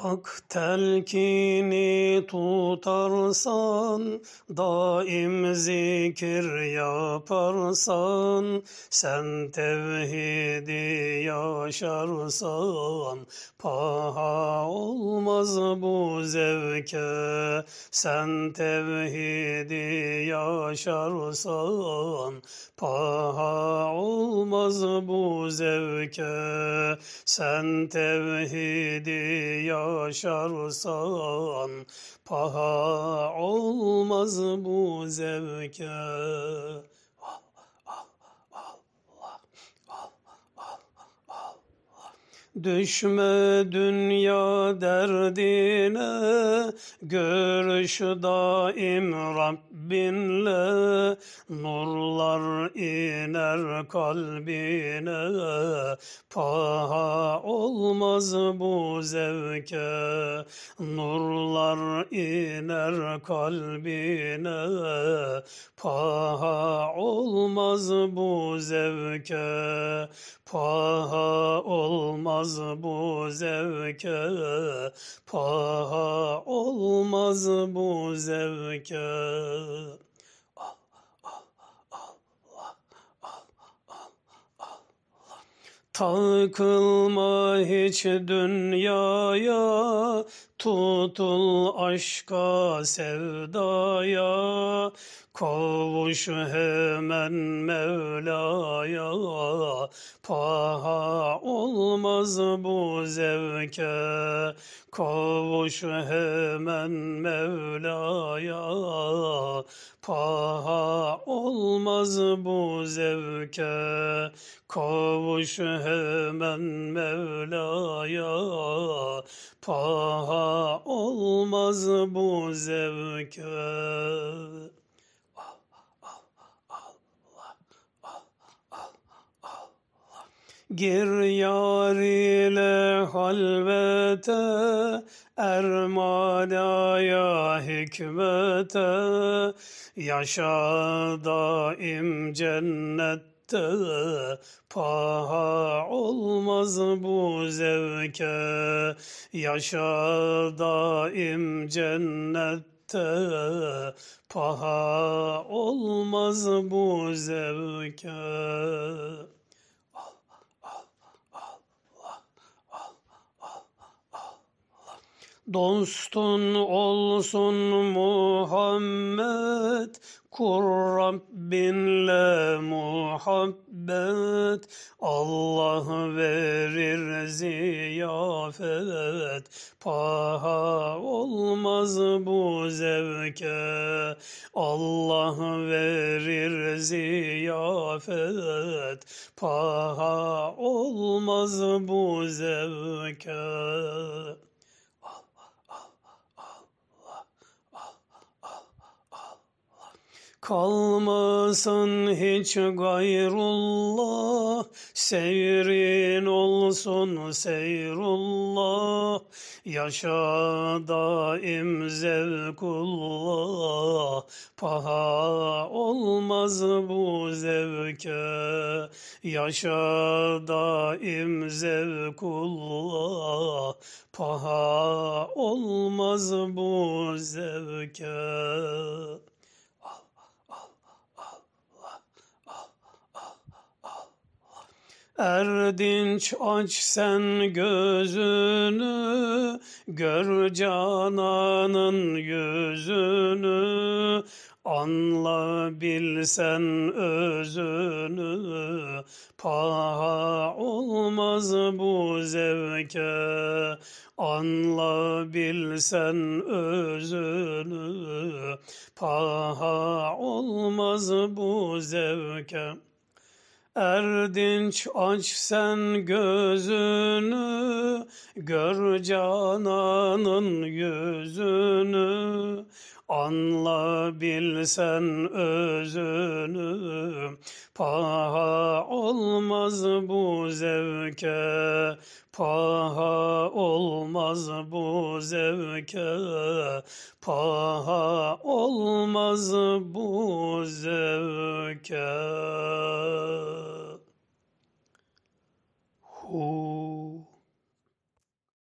Hak telkini tutarsan, daim zikir yaparsan, sen tevhidi yaşarsan, paha olmaz bu zevke. Sen tevhidi yaşarsan, paha olmaz bu zevke. Sen tevhidi yaşarsan, paha olmaz bu zevke. Düşme dünya derdine, görüş daim Rabbinle, nurlar iner kalbine, paha olmaz bu zevke. Nurlar iner kalbine, paha olmaz bu zevke. Paha olmaz bu zevke, paha olmaz bu zevke. Takılma hiç dünyaya, tutul aşka sevdaya, kavuş hemen Mevla'ya, paha olmaz bu zevke. Kavuş hemen Mevla'ya, paha olmaz bu zevke. Kavuş hemen Mevla'ya, paha olmaz bu zevke. Gir yar ile halvete, ermanaya hikmete, yaşa daim cennette, paha olmaz bu zevke. Yaşa daim cennette, paha olmaz bu zevke. Dostun olsun Muhammed, kur Rabbinle muhabbet, Allah verir ziyafet, paha olmaz bu zevke. Allah verir ziyafet, paha olmaz bu zevke. Kalmasın hiç gayrullah, seyrin olsun seyrullah, yaşa daim zevkullah, paha olmaz bu zevke. Yaşa daim zevkullah, paha olmaz bu zevke. Erdinç aç sen gözünü, gör cananın yüzünü, anla bilsen özünü, paha olmaz bu zevke. Anla bilsen özünü, paha olmaz bu zevke. Erdinç aç sen gözünü, gör cananın yüzünü, anla bilsen özünü, paha olmaz bu zevke. Paha olmaz bu zevke, paha olmaz bu zevke.